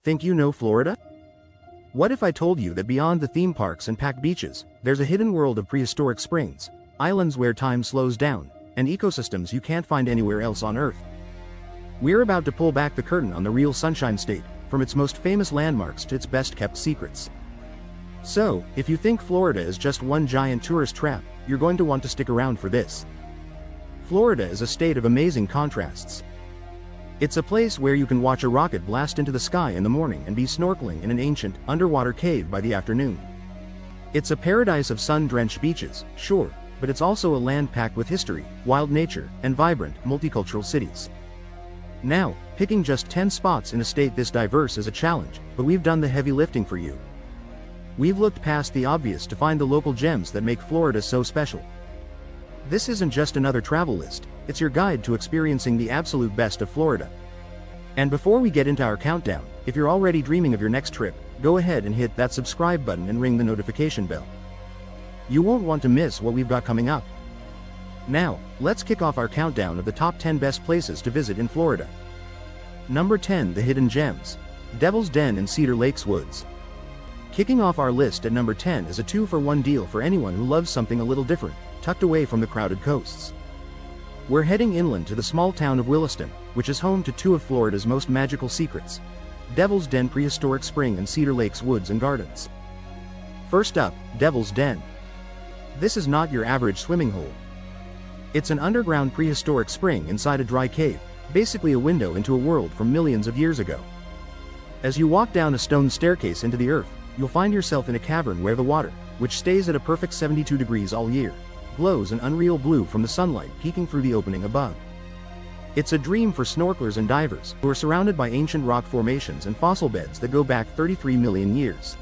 Think you know Florida? What if I told you that beyond the theme parks and packed beaches, there's a hidden world of prehistoric springs, islands where time slows down, and ecosystems you can't find anywhere else on Earth? We're about to pull back the curtain on the real Sunshine State, from its most famous landmarks to its best-kept secrets. So, if you think Florida is just one giant tourist trap, you're going to want to stick around for this. Florida is a state of amazing contrasts. It's a place where you can watch a rocket blast into the sky in the morning and be snorkeling in an ancient, underwater cave by the afternoon. It's a paradise of sun-drenched beaches, sure, but it's also a land packed with history, wild nature, and vibrant, multicultural cities. Now, picking just 10 spots in a state this diverse is a challenge, but we've done the heavy lifting for you. We've looked past the obvious to find the local gems that make Florida so special. This isn't just another travel list, it's your guide to experiencing the absolute best of Florida. And before we get into our countdown, if you're already dreaming of your next trip, go ahead and hit that subscribe button and ring the notification bell. You won't want to miss what we've got coming up. Now, let's kick off our countdown of the top 10 best places to visit in Florida. Number 10. The Hidden Gems. Devil's Den in Cedar Lakes Woods. Kicking off our list at number 10 is a 2-for-1 deal for anyone who loves something a little different, tucked away from the crowded coasts. We're heading inland to the small town of Williston, which is home to two of Florida's most magical secrets: Devil's Den Prehistoric Spring and Cedar Lakes Woods and Gardens. First up, Devil's Den. This is not your average swimming hole. It's an underground prehistoric spring inside a dry cave, basically a window into a world from millions of years ago. As you walk down a stone staircase into the earth, you'll find yourself in a cavern where the water, which stays at a perfect 72 degrees all year, glows an unreal blue from the sunlight peeking through the opening above. It's a dream for snorkelers and divers, who are surrounded by ancient rock formations and fossil beds that go back 33 million years.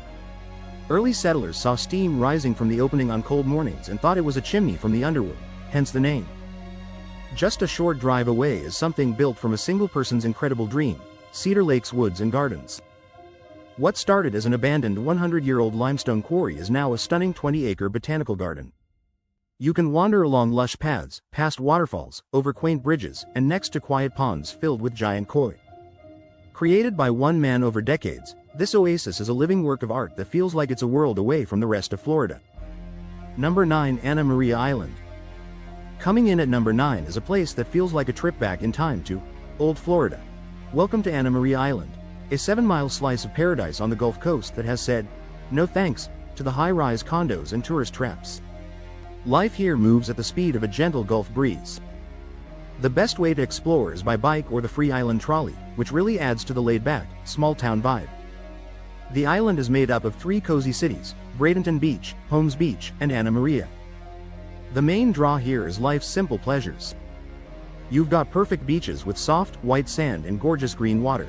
Early settlers saw steam rising from the opening on cold mornings and thought it was a chimney from the underworld, hence the name. Just a short drive away is something built from a single person's incredible dream: Cedar Lakes Woods and Gardens. What started as an abandoned 100-year-old limestone quarry is now a stunning 20-acre botanical garden. You can wander along lush paths, past waterfalls, over quaint bridges, and next to quiet ponds filled with giant koi. Created by one man over decades, this oasis is a living work of art that feels like it's a world away from the rest of Florida. Number 9. Anna Maria Island. Coming in at number 9 is a place that feels like a trip back in time to Old Florida. Welcome to Anna Maria Island, a 7-mile slice of paradise on the Gulf Coast that has said no thanks to the high-rise condos and tourist traps. Life here moves at the speed of a gentle Gulf breeze. The best way to explore is by bike or the free island trolley, which really adds to the laid-back, small-town vibe. The island is made up of 3 cozy cities: Bradenton Beach, Holmes Beach, and Anna Maria. The main draw here is life's simple pleasures. You've got perfect beaches with soft, white sand and gorgeous green water.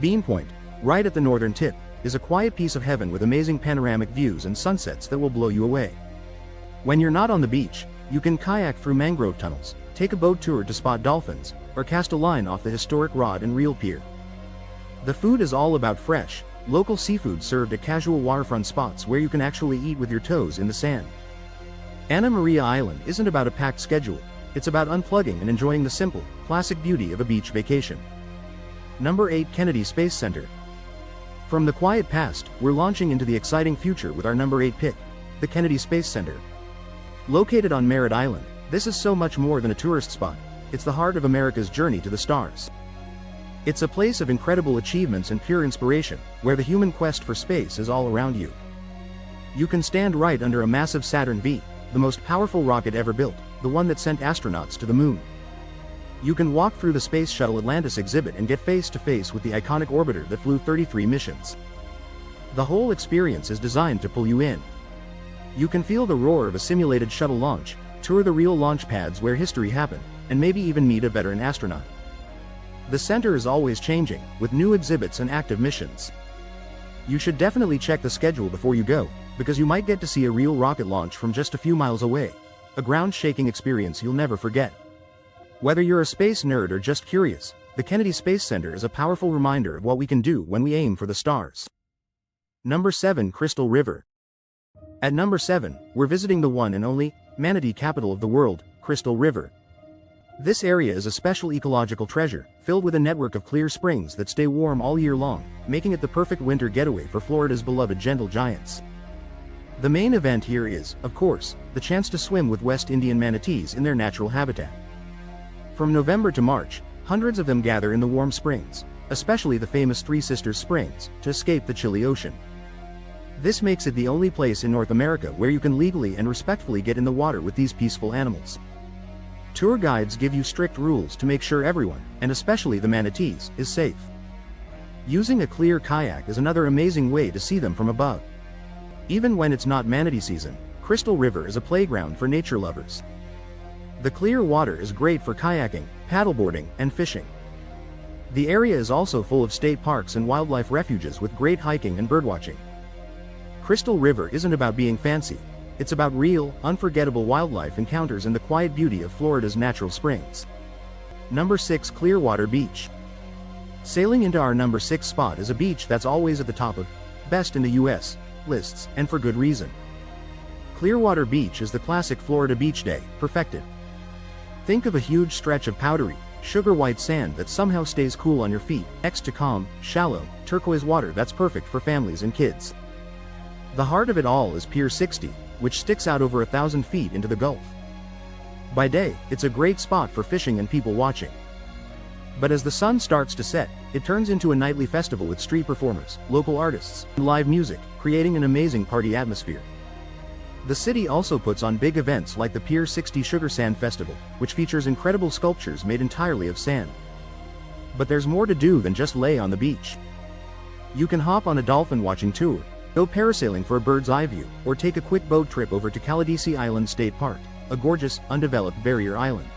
Bean Point, right at the northern tip, is a quiet piece of heaven with amazing panoramic views and sunsets that will blow you away. When you're not on the beach, you can kayak through mangrove tunnels, take a boat tour to spot dolphins, or cast a line off the historic rod and reel pier. The food is all about fresh, local seafood served at casual waterfront spots where you can actually eat with your toes in the sand. Anna Maria Island isn't about a packed schedule, it's about unplugging and enjoying the simple, classic beauty of a beach vacation. Number 8. Kennedy Space Center. From the quiet past, we're launching into the exciting future with our number 8 pick, the Kennedy Space Center. Located on Merritt Island, this is so much more than a tourist spot. It's the heart of America's journey to the stars. It's a place of incredible achievements and pure inspiration, where the human quest for space is all around you. You can stand right under a massive Saturn V, the most powerful rocket ever built, the one that sent astronauts to the moon. You can walk through the Space Shuttle Atlantis exhibit and get face-to-face with the iconic orbiter that flew 33 missions. The whole experience is designed to pull you in. You can feel the roar of a simulated shuttle launch, tour the real launch pads where history happened, and maybe even meet a veteran astronaut. The center is always changing, with new exhibits and active missions. You should definitely check the schedule before you go, because you might get to see a real rocket launch from just a few miles away, a ground-shaking experience you'll never forget. Whether you're a space nerd or just curious, the Kennedy Space Center is a powerful reminder of what we can do when we aim for the stars. Number 7. Crystal River. At number 7, we're visiting the one and only manatee capital of the world, Crystal River. This area is a special ecological treasure, filled with a network of clear springs that stay warm all year long, making it the perfect winter getaway for Florida's beloved gentle giants. The main event here is, of course, the chance to swim with West Indian manatees in their natural habitat. From November to March, hundreds of them gather in the warm springs, especially the famous Three Sisters Springs, to escape the chilly ocean. This makes it the only place in North America where you can legally and respectfully get in the water with these peaceful animals. Tour guides give you strict rules to make sure everyone, and especially the manatees, is safe. Using a clear kayak is another amazing way to see them from above. Even when it's not manatee season, Crystal River is a playground for nature lovers. The clear water is great for kayaking, paddleboarding, and fishing. The area is also full of state parks and wildlife refuges with great hiking and birdwatching. Crystal River isn't about being fancy, it's about real, unforgettable wildlife encounters and the quiet beauty of Florida's natural springs. Number 6. Clearwater Beach. Sailing into our number 6 spot is a beach that's always at the top of best in the US lists, and for good reason. Clearwater Beach is the classic Florida beach day, perfected. Think of a huge stretch of powdery, sugar-white sand that somehow stays cool on your feet, next to calm, shallow, turquoise water that's perfect for families and kids. The heart of it all is Pier 60, which sticks out over 1,000 feet into the Gulf. By day, it's a great spot for fishing and people watching. But as the sun starts to set, it turns into a nightly festival with street performers, local artists, and live music, creating an amazing party atmosphere. The city also puts on big events like the Pier 60 Sugar Sand Festival, which features incredible sculptures made entirely of sand. But there's more to do than just lay on the beach. You can hop on a dolphin watching tour, go parasailing for a bird's eye view, or take a quick boat trip over to Calidisi Island State Park, a gorgeous, undeveloped barrier island.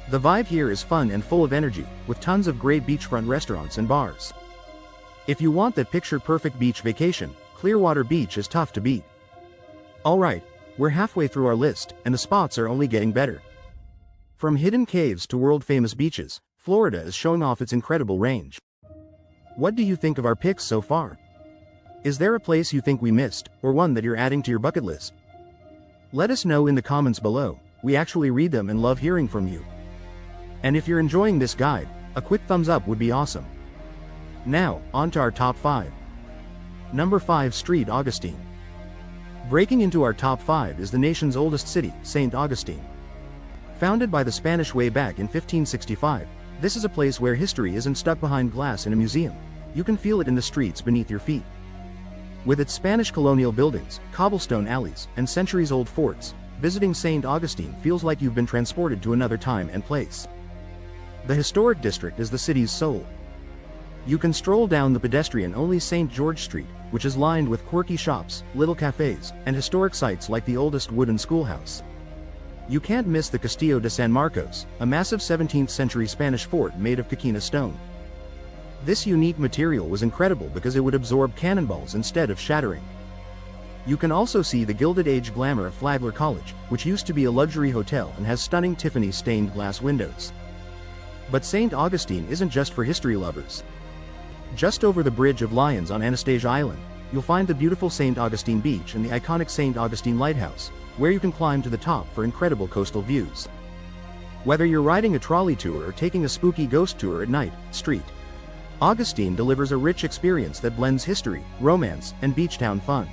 The vibe here is fun and full of energy, with tons of great beachfront restaurants and bars. If you want that picture-perfect beach vacation, Clearwater Beach is tough to beat. Alright, we're halfway through our list, and the spots are only getting better. From hidden caves to world-famous beaches, Florida is showing off its incredible range. What do you think of our picks so far? Is there a place you think we missed, or one that you're adding to your bucket list? Let us know in the comments below. We actually read them and love hearing from you. And if you're enjoying this guide, a quick thumbs up would be awesome. Now, on to our top 5. Number 5. St. Augustine. Breaking into our top 5 is the nation's oldest city, St. Augustine. Founded by the Spanish way back in 1565, this is a place where history isn't stuck behind glass in a museum. You can feel it in the streets beneath your feet. With its Spanish colonial buildings, cobblestone alleys, and centuries-old forts, visiting St. Augustine feels like you've been transported to another time and place. The historic district is the city's soul. You can stroll down the pedestrian-only St. George Street, which is lined with quirky shops, little cafes, and historic sites like the oldest wooden schoolhouse. You can't miss the Castillo de San Marcos, a massive 17th-century Spanish fort made of coquina stone. This unique material was incredible because it would absorb cannonballs instead of shattering. You can also see the Gilded Age glamour of Flagler College, which used to be a luxury hotel and has stunning Tiffany stained glass windows. But St. Augustine isn't just for history lovers. Just over the Bridge of Lions on Anastasia Island, you'll find the beautiful St. Augustine Beach and the iconic St. Augustine Lighthouse, where you can climb to the top for incredible coastal views. Whether you're riding a trolley tour or taking a spooky ghost tour at night, St. Augustine delivers a rich experience that blends history, romance, and beach town fun.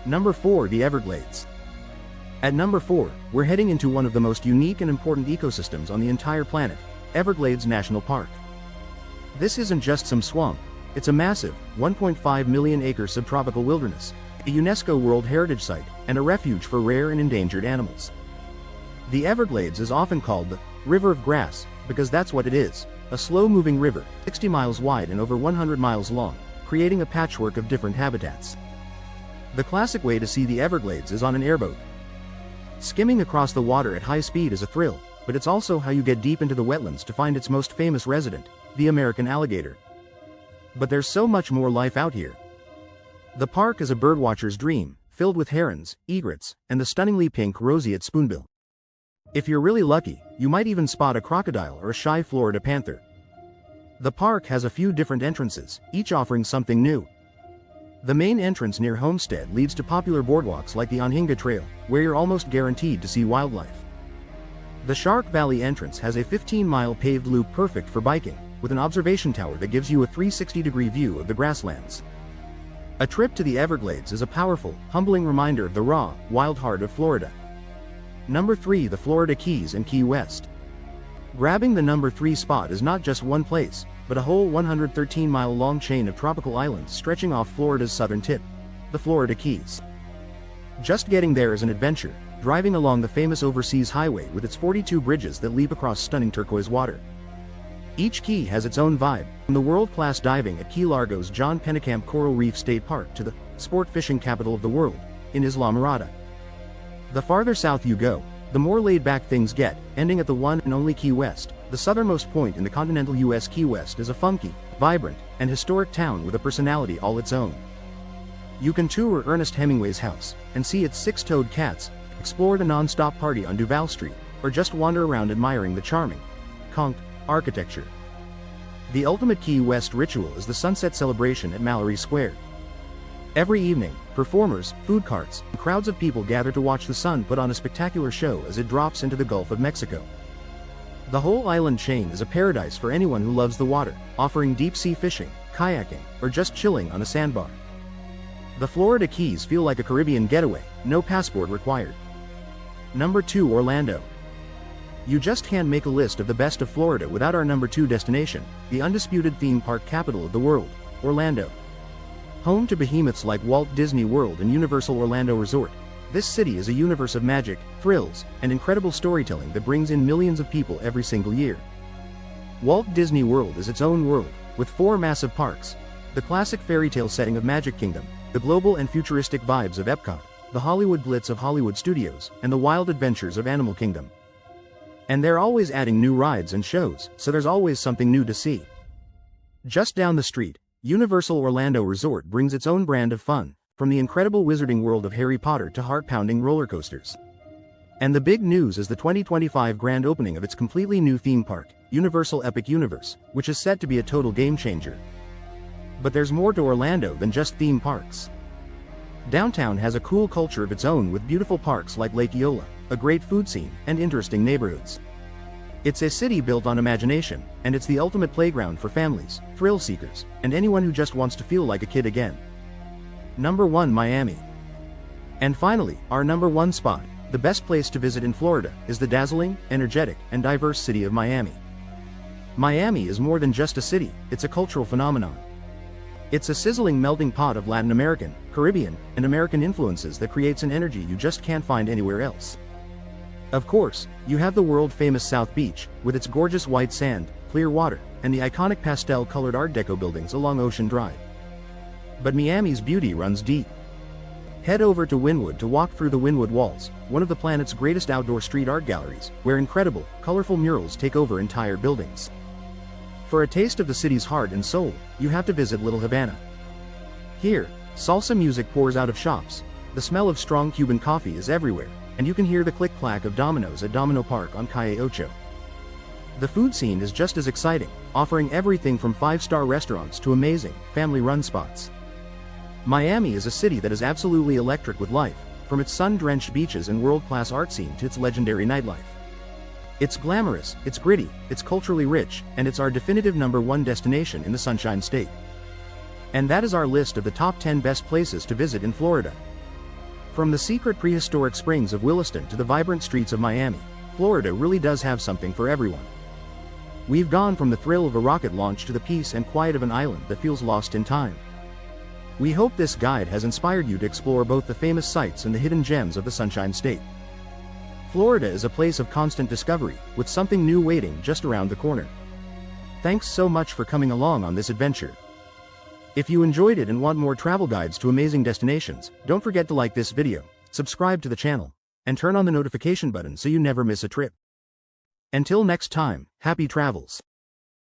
Number 4. The Everglades. At number 4, we're heading into one of the most unique and important ecosystems on the entire planet, Everglades National Park. This isn't just some swamp, it's a massive, 1.5 million acre subtropical wilderness, a UNESCO World Heritage Site, and a refuge for rare and endangered animals. The Everglades is often called the River of Grass, because that's what it is, a slow-moving river, 60 miles wide and over 100 miles long, creating a patchwork of different habitats. The classic way to see the Everglades is on an airboat. Skimming across the water at high speed is a thrill, but it's also how you get deep into the wetlands to find its most famous resident, the American alligator. But there's so much more life out here. The park is a birdwatcher's dream, filled with herons, egrets, and the stunningly pink roseate spoonbill. If you're really lucky, you might even spot a crocodile or a shy Florida panther. The park has a few different entrances, each offering something new. The main entrance near Homestead leads to popular boardwalks like the Onhinga Trail, where you're almost guaranteed to see wildlife. The Shark Valley entrance has a 15-mile paved loop perfect for biking, with an observation tower that gives you a 360-degree view of the grasslands. A trip to the Everglades is a powerful, humbling reminder of the raw, wild heart of Florida. Number 3. The Florida Keys and Key West. Grabbing the number 3 spot is not just one place, but a whole 113-mile-long chain of tropical islands stretching off Florida's southern tip, the Florida Keys. Just getting there is an adventure, driving along the famous overseas highway with its 42 bridges that leap across stunning turquoise water. Each key has its own vibe, from the world-class diving at Key Largo's John Pennekamp Coral Reef State Park to the sport fishing capital of the world, in Isla Mirada. The farther south you go, the more laid-back things get, ending at the one and only Key West. The southernmost point in the continental U.S. Key West is a funky, vibrant, and historic town with a personality all its own. You can tour Ernest Hemingway's house, and see its 6-toed cats, explore the non-stop party on Duval Street, or just wander around admiring the charming, conch architecture. The ultimate Key West ritual is the sunset celebration at Mallory Square. Every evening, performers, food carts, and crowds of people gather to watch the sun put on a spectacular show as it drops into the Gulf of Mexico. The whole island chain is a paradise for anyone who loves the water, offering deep-sea fishing, kayaking, or just chilling on a sandbar. The Florida Keys feel like a Caribbean getaway, no passport required. Number 2. Orlando. You just can't make a list of the best of Florida without our number 2 destination, the undisputed theme park capital of the world, Orlando. Home to behemoths like Walt Disney World and Universal Orlando Resort, this city is a universe of magic, thrills, and incredible storytelling that brings in millions of people every single year. Walt Disney World is its own world, with 4 massive parks: the classic fairy tale setting of Magic Kingdom, the global and futuristic vibes of Epcot, the Hollywood glitz of Hollywood Studios, and the wild adventures of Animal Kingdom. And they're always adding new rides and shows, so there's always something new to see. Just down the street, Universal Orlando Resort brings its own brand of fun, from the incredible wizarding world of Harry Potter to heart-pounding roller coasters. And the big news is the 2025 grand opening of its completely new theme park, Universal Epic Universe, which is set to be a total game-changer. But there's more to Orlando than just theme parks. Downtown has a cool culture of its own with beautiful parks like Lake Eola, a great food scene, and interesting neighborhoods. It's a city built on imagination, and it's the ultimate playground for families, thrill seekers, and anyone who just wants to feel like a kid again. Number 1. Miami. And finally, our number 1 spot, the best place to visit in Florida, is the dazzling, energetic, and diverse city of Miami. Miami is more than just a city, it's a cultural phenomenon. It's a sizzling melting pot of Latin American, Caribbean, and American influences that creates an energy you just can't find anywhere else. Of course, you have the world-famous South Beach, with its gorgeous white sand, clear water, and the iconic pastel-colored Art Deco buildings along Ocean Drive. But Miami's beauty runs deep. Head over to Wynwood to walk through the Wynwood Walls, one of the planet's greatest outdoor street art galleries, where incredible, colorful murals take over entire buildings. For a taste of the city's heart and soul, you have to visit Little Havana. Here, salsa music pours out of shops, the smell of strong Cuban coffee is everywhere, and you can hear the click-clack of dominoes at Domino Park on Calle Ocho. The food scene is just as exciting, offering everything from 5-star restaurants to amazing, family-run spots. Miami is a city that is absolutely electric with life, from its sun-drenched beaches and world-class art scene to its legendary nightlife. It's glamorous, it's gritty, it's culturally rich, and it's our definitive number 1 destination in the Sunshine State. And that is our list of the top 10 best places to visit in Florida. From the secret prehistoric springs of Williston to the vibrant streets of Miami, Florida really does have something for everyone. We've gone from the thrill of a rocket launch to the peace and quiet of an island that feels lost in time. We hope this guide has inspired you to explore both the famous sights and the hidden gems of the Sunshine State. Florida is a place of constant discovery, with something new waiting just around the corner. Thanks so much for coming along on this adventure. If you enjoyed it and want more travel guides to amazing destinations, don't forget to like this video, subscribe to the channel, and turn on the notification button so you never miss a trip. Until next time, happy travels.